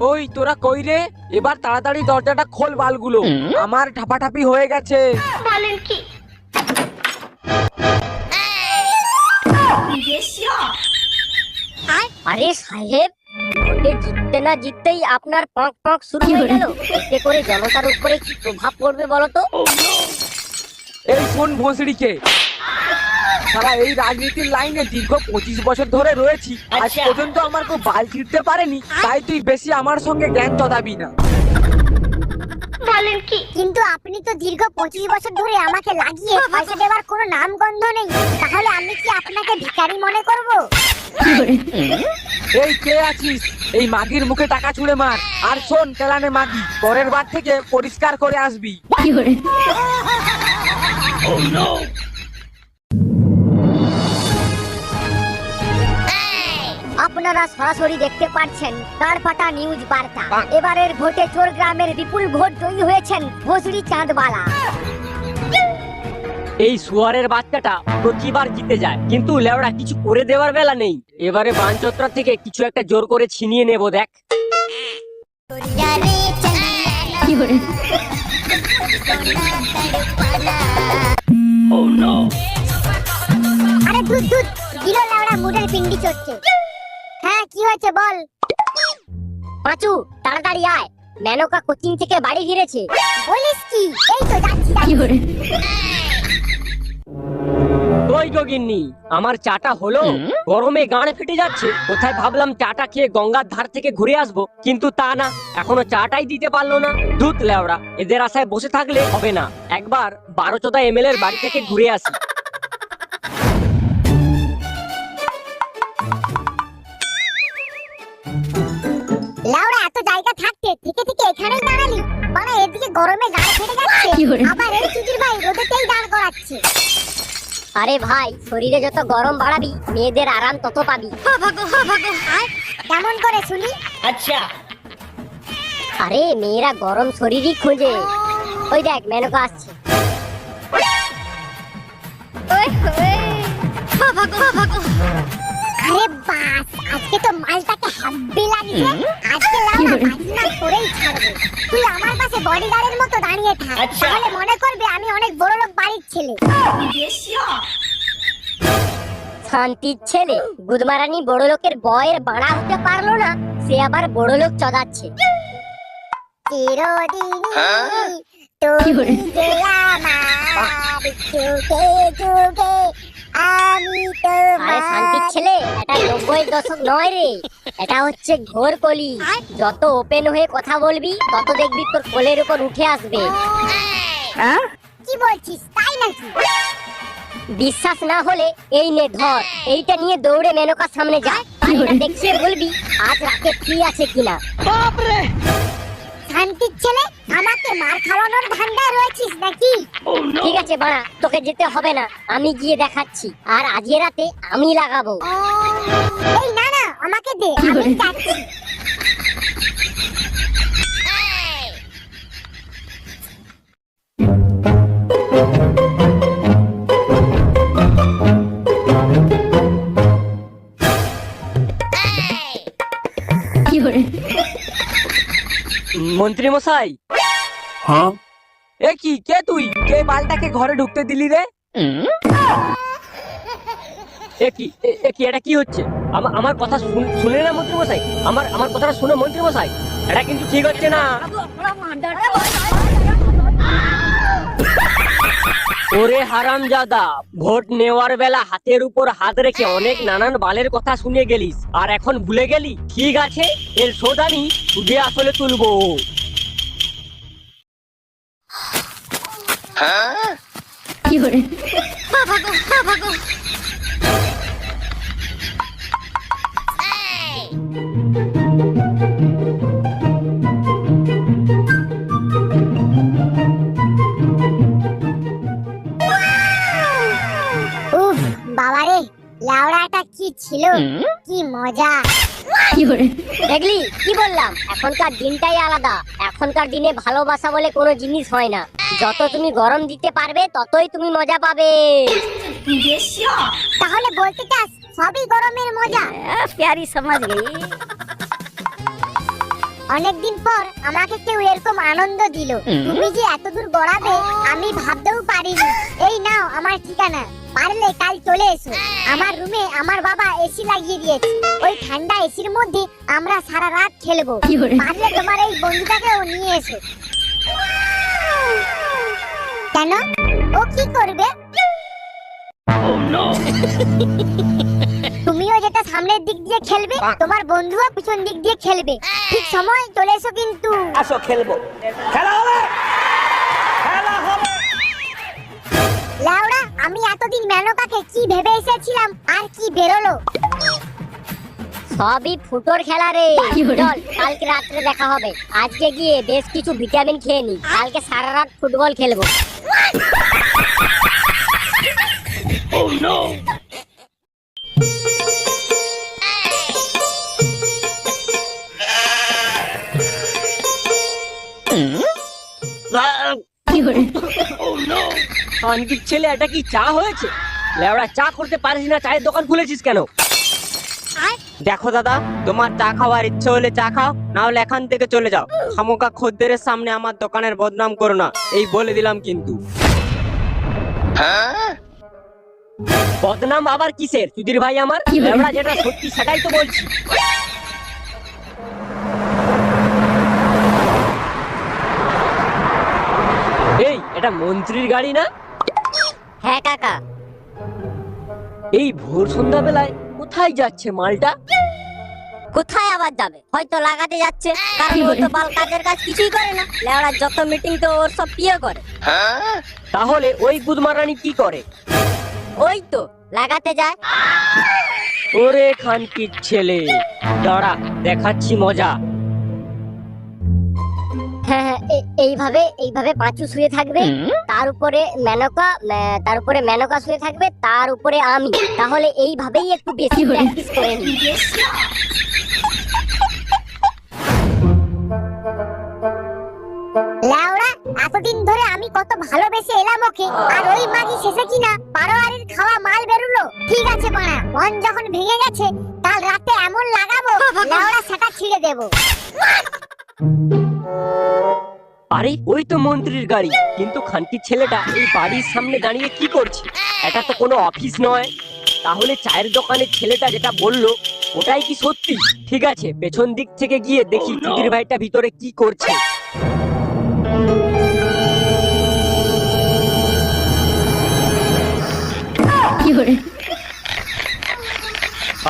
ওই তোরা কই রে? এবার তাড়াতাড়ি দরজাটা খোল বালগুলো, আমার ঠাপাঠাপি হয়ে গেছে। বলেন কি? আরে সাহেব, ভোটে জিততে না জিততেই আপনার পক পক শুরু হয়ে গেল। এতে করে জনতার উপরে কি প্রভাব পড়বে বলো তো? এই শোন ভোঁসড়িকে, সারা এই রাজনীতির লাইনে দীর্ঘ 25 বছর ধরে রয়েছি, আজ পর্যন্ত আমার কেউ বাল ছিঁড়তে পারেনি, তাই তুই বেশি আমার সঙ্গে জ্ঞান চদাবি না। বলেন কি? কিন্তু আপনি তো দীর্ঘ 25 বছর ধরে আমাকে লাগিয়ে পয়সা দেওয়ার কোনো নাম গন্ধ নেই, তাহলে আমি কি আপনাকে ভিখারি মনে করব? এই কে আছিস? এই মাগির মুখে টাকা ছুঁড়ে মার। আর শোন কেলানে মাগি, পরের বার থেকে পরিষ্কার করে আসবি। আপনারা সরাসরি দেখতে পাচ্ছেন তারপাটা নিউজ বার্তা। এবারের ভোটে চোর গ্রামের বিপুল ভোট জয়ী হয়েছেন ভোসড়ি চাঁদবালা। এই সুয়ারের বাচ্চাটা প্রতিবার জিতে যায়, কিন্তু লেওড়া কিছু করে দেওয়ার বেলা নেই। এবারে বানচত্রা থেকে কিছু একটা জোর করে ছিনিয়ে নেব দেখ। আরে দুধ দুধ দিল লাউড়া মুডের পিন্ডি চড়ছে। হ্যাঁ কি হয়েছে বল? পাঁচু তাড়াতাড়ি আয়, মেনকা কোচিং থেকে বাড়ি ফিরেছে। বলিস কি? এই তো যাচ্ছি। ওই গগিন্নি, আমার চাটা হলো? গরমে গাঁড়ে ফেটে যাচ্ছে। কোথায় ভাবলাম চাটা খেয়ে গঙ্গার ধার থেকে ঘুরে আসবো, কিন্তু তা না, এখনো চাটাই দিতে পারলো না। দুধ লেওড়া, এদের আশায় বসে থাকলে হবে না। একবার 12 এমএলএ এর বাড়ি থেকে ঘুরে আসি। লাউড়া এত জায়গা থাকতে থেকে থেকে এখানেই দাঁড়ালি? মানে এদিকে গরমে গায়ে ফেটে যাচ্ছে, আবার এই চুদির ভাই রোদেতেই দাঁড় করাচ্ছে। আরে ভাই, শরীরে যত গরম বাড়াবি মেয়েদের আরাম তত পাবি। কেমন করে শুনি? আচ্ছা। আরে মেয়েরা গরম শরীরই খোঁজে। ওই দেখ মেনকা আসছে। আরে বাস, আজকে তো মালটাকে হাব্বি লাগিয়ে আজকে লাউড়া কাজনা করেই ছাড়বো। তুই আমার পাশে বডিগার্ডের মতো দাঁড়িয়ে থাক, তাহলে মনে করবে আমি অনেক বড় লোক বাড়ির ছেলে। শান্তির ছেলে গুদমারানি বড় লোকের বয়ের বাড়া হতে পারলো না, সে আবার বড় লোক চদাচ্ছে। চিরদিনই তুমি যে আমার যুগে যুগে, আমি আরে শান্তির তোমার। ছেলে, এটা 90 দশক নয় রে, এটা হচ্ছে ঘোর কলি। যত ওপেন হয়ে কথা বলবি তত দেখবি তোর কোলের উপর উঠে আসবে। কি বলছিস তাই নাকি? বিশ্বাস না হলে এই নে ধর, এইটা নিয়ে দৌড়ে মেনকার সামনে যা, এটা দেখিয়ে বলবি আজ রাতে ফ্রি আছে কিনা। শান্তির ছেলে, আমাকে মার খাওয়ানোর ধান্দায় রয়েছিস নাকি? ঠিক আছে বাড়া, তোকে যেতে হবে না, আমি গিয়ে দেখাচ্ছি। আর আজকে রাতে আমি লাগাবো। এই না না, আমাকে দে, আমি যাচ্ছি। মন্ত্রী মশাই। হ্যাঁ, এ কি, কে তুই? কে বালটাকে ঘরে ঢুকতে দিলি রে? এ কি এটা কি হচ্ছে? আমার কথা শুনে না মন্ত্রী মশাই, আমার কথাটা শুনে মন্ত্রী মশাই, এটা কিন্তু ঠিক হচ্ছে না। ওরে হারামজাদা, ভোট নেওয়ার বেলা হাতের উপর হাত রেখে অনেক নানান বালের কথা শুনে গেলিস, আর এখন ভুলে গেলি? ঠিক আছে, এর শোধ আমি সুদে আসলে তুলবো। উফ বাবারে, লাউড়াটা কি ছিল, কি মজা। দেখলি কি বললাম, এখনকার দিনটাই আলাদা। এখনকার দিনে ভালোবাসা বলে কোনো জিনিস হয় না। যত তুমি গরম দিতে পারবে ততই তুমি মজা পাবে। তাহলে বলতে চাস সবই গরমের মজা? প্যারি সমাজ গই। অনেকদিন পর আমাকে কেউ এরকম আনন্দ দিল। তুমি যে এত দূর গড়াবে আমি ভাবতেও পারিনি। এই নাও আমার ঠিকানা, পারলে কাল চলে এসো। আমার রুমে আমার বাবা এসি লাগিয়ে দিয়েছে। ওই ঠান্ডা এসির মধ্যে আমরা সারা রাত খেলবো। পারলে তোমার এই বন্ধুটাকেও নিয়ে এসো। কেন, ও কি করবে? তুমিও যেটা সামনের দিক দিয়ে খেলবে, তোমার বন্ধুও পিছন দিক দিয়ে খেলবে। ঠিক সময় চলে এসো কিন্তু। আসো খেলবো, খেলা হবে, খেলা হবে। লাউড়া, আমি এতদিন মেনকাকে কি ভেবে এসেছিলাম আর কি বেরোলো। সবই ফুটোর খেলা রে। চল কালকে রাত্রে দেখা হবে। আজকে গিয়ে বেশ কিছু ভিটামিন খেয়ে নি, কালকে সারা রাত ফুটবল খেলবো। খানকির ছেলে, এটা কি চা হয়েছে? লেওড়া, চা করতে পারিস না, চায়ের দোকান খুলেছিস কেন? দেখো দাদা, তোমার চা খাওয়ার ইচ্ছে হলে চা খাও, না হলে এখান থেকে চলে যাও। খামোকা খদ্দেরের সামনে আমার দোকানের বদনাম করো না, এই বলে দিলাম কিন্তু। বদনাম আবার কিসের সুধীর ভাই আমার? লেওড়া, যেটা সত্যি সেটাই তো বলছি। এই, এটা মন্ত্রীর গাড়ি না? হ্যাঁ কাকা। এই ভোর সন্ধ্যাবেলায় কোথায় যাচ্ছে মালটা? কোথায় আবার যাবে? হয়তো লাগাতে যাচ্ছে, কারণ ও তো বাল কাজের কাজ কিছুই করে না। লেওড়া, যত মিটিং তো ওর সব পিয়ে করে। তাহলে ওই গুদমারানি কি করে? ওই তো লাগাতে যায়। ওরে খানকির ছেলে, দাঁড়া দেখাচ্ছি মজা। হ্যাঁ হ্যাঁ, এইভাবে পাঁচু শুয়ে থাকবে, তার উপরে মেনকা শুয়ে থাকবে, তার উপরে আমি। তাহলে এইভাবেই একটু বেশি প্র্যাকটিস করে নিই। লাউড়া, এতদিন ধরে আমি কত ভালোবেসে এলাম ওকে, আর ওই মাগি শেষে কিনা পারোয়ারির খাওয়া মাল বেরুলো। ঠিক আছে বাড়া, মন যখন ভেঙে গেছে, কাল রাতে এমন লাগাবো লাউড়া সেটা ছিঁড়ে দেবো। আরে, ওই তো মন্ত্রীর গাড়ি। কিন্তু খানকির ছেলেটা এই বাড়ির সামনে দাঁড়িয়ে কি করছে? এটা তো কোনো অফিস নয়। তাহলে চায়ের দোকানের ছেলেটা যেটা বললো ওটাই কি সত্যি? ঠিক আছে, পেছন দিক থেকে গিয়ে দেখি সুধীর ভাইটা ভিতরে কি করছে।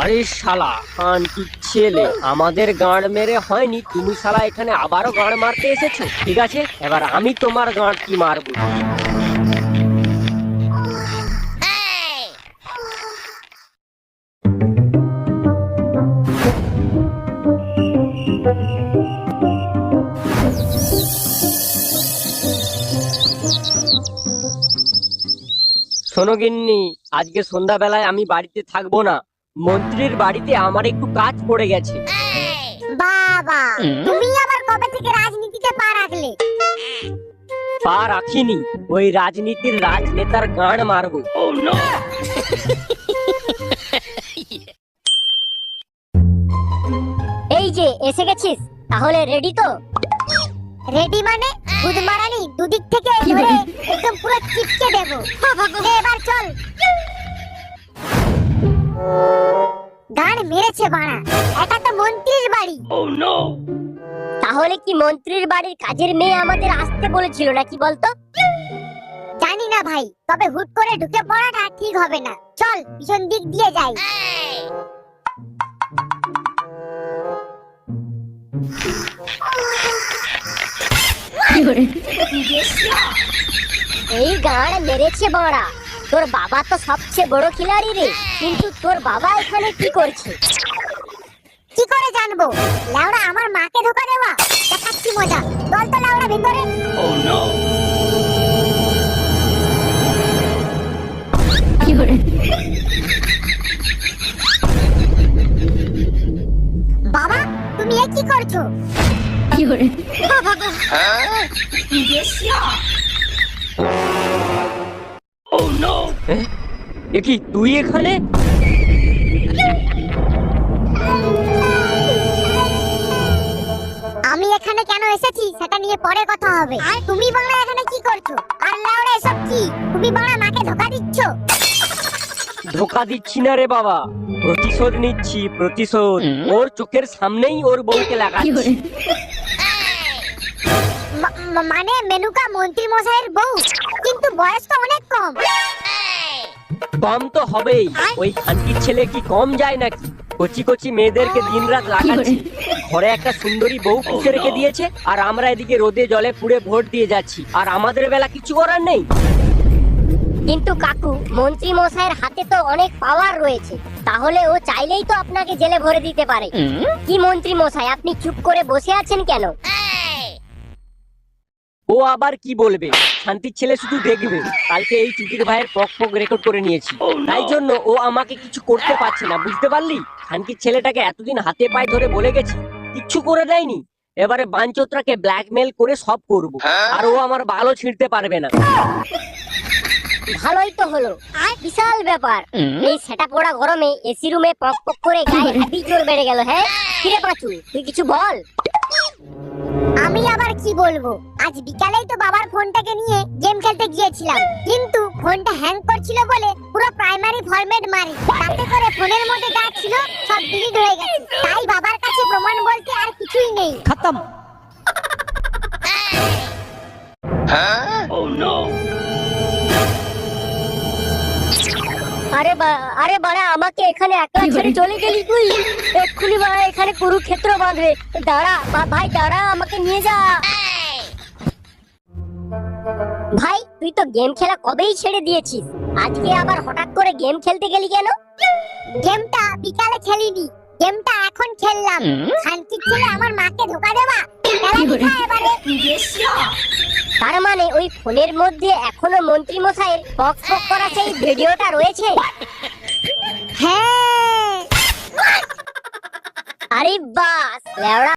আরে শালা খানকির ছেলে, আমাদের গাঁড় মেরে হয়নি, তুমি শালা এখানে আবারও গাঁড় মারতে এসেছো। ঠিক আছে, এবার আমি তোমার গাঁড় কি মারবো। শোনো গিন্নি, আজকে সন্ধ্যাবেলায় আমি বাড়িতে থাকবো না। মন্ত্রীর বাড়িতে আমার একটু কাজ পড়ে গেছে। বাবা, তুমি আবার কবে থেকে রাজনীতিতে পা রাখলে? পা রাখিনি, ওই রাজনীতির রাজনেতার গাঁড় মারবো। এই যে এসে গেছিস, তাহলে রেডি তো? রেডি মানে গুদমারানি দুদিক থেকে ধরে একদম পুরো চিপকে দেবো। এবার চল। গাড় মেরেছে বাড়া, এটা তো মন্ত্রীর বাড়ি। তাহলে কি মন্ত্রীর বাড়ির কাজের মেয়ে আমাদের আসতে বলেছিল নাকি বলতো? জানি না ভাই, তবে হুট করে ঢুকে পড়াটা ঠিক হবে না। চল পিছন দিক দিয়ে যাই। এই গাড় মেরেছে বড়া। তোর বাবা তো সবচেয়ে বড় খিলাড়ি রে, কিন্তু তোর বাবা এখানে কি করছে? কি করে জানবো? লাউড়া, আমার মাকে ধোকা দেওয়া। দেখাচ্ছি মজা, চল তো লাউড়া ভিতরে। করছো? এ কি তুই এখানে? আমি এখানে কেন এসেছি সেটা নিয়ে পরে কথা হবে। তুমি বাংলা এখানে কি করছো? আর লাউড়া এসব কি? তুমি বাংলা মাকে ধোকা দিচ্ছ? ধোকা দিচ্ছি না রে বাবা, প্রতিশোধ নিচ্ছি, প্রতিশোধ। ওর চোখের সামনেই ওর বউকে লাগাচ্ছি। মানে মেনুকা মন্ত্রী মশাইয়ের বউ, কিন্তু বয়স তো অনেক কম। কম তো হবেই, ওই খানকির ছেলে কি কম যায় নাকি? কচি কচি মেয়েদেরকে দিনরাত লাগাচ্ছি, ঘরে একটা সুন্দরী বউ পুষে রেখে দিয়েছে, আর আমরা এদিকে রোদে জলে পুড়ে ভোট দিয়ে যাচ্ছি, আর আমাদের বেলা কিছু করার নেই। কিন্তু কাকু, মন্ত্রী মশাইয়ের হাতে তো অনেক পাওয়ার রয়েছে, তাহলে ও চাইলেই তো আপনাকে জেলে ভরে দিতে পারে। কি মন্ত্রী মশাই, আপনি চুপ করে বসে আছেন কেন? ও আবার কি বলবে? শান্তির ছেলে শুধু দেখবে। কালকে এই চিঠির ভাইয়ের পক রেকর্ড করে নিয়েছি, তাই জন্য ও আমাকে কিছু করতে পারছে না, বুঝতে পারলি? শান্তির ছেলেটাকে এতদিন হাতে পায়ে ধরে বলে গেছি, কিচ্ছু করে দেয়নি। এবারে বাঞ্চোতরাকে ব্ল্যাকমেল করে সব করব, আর ও আমার ভালো ছিঁড়তে পারবে না। ভালোই তো হলো, বিশাল ব্যাপার। এই সেটা পড়া গরমে এসি রুমে পক পক করে গায়ে হেভি জোর বেড়ে গেল। হ্যাঁ কিরে পাঁচু, তুই কিছু বল। আমি আবার কি বলবো, আজ বিকালেই তো বাবার ফোনটাকে নিয়ে গেম খেলতে গিয়েছিলাম, কিন্তু ফোনটা হ্যাং করছিল বলে পুরো প্রাইমারি ফরম্যাট মারি, তাতে করে ফোনের মধ্যে যা ছিল সব ডিলিট হয়ে গেছে। তাই বাবার কাছে প্রমাণ বলতে আর কিছুই নেই। খতম। আরে বাড়া, আমাকে এখানে একলা ছেড়ে চলে গেলি তুই? এক্ষুনি বাড়া এখানে কুরুক্ষেত্র বাঁধবে। দাঁড়া ভাই, দাঁড়া, আমাকে নিয়ে যা। ভাই তুই তো গেম খেলা কবেই ছেড়ে দিয়েছিস, আজকে আবার হঠাৎ করে গেম খেলতে গেলি কেন? গেমটা বিকালে খেলিনি, গেমটা এখন খেললাম। শান্তির ছেলে আমার মাকে ধোকা দেওয়া, এবারে তার মানে ওই ফোনের মধ্যে এখনো মন্ত্রী মশাইয়ের পক পক করা সেই ভিডিওটা রয়েছে? হ্যাঁ। আরে বাস লেওড়া।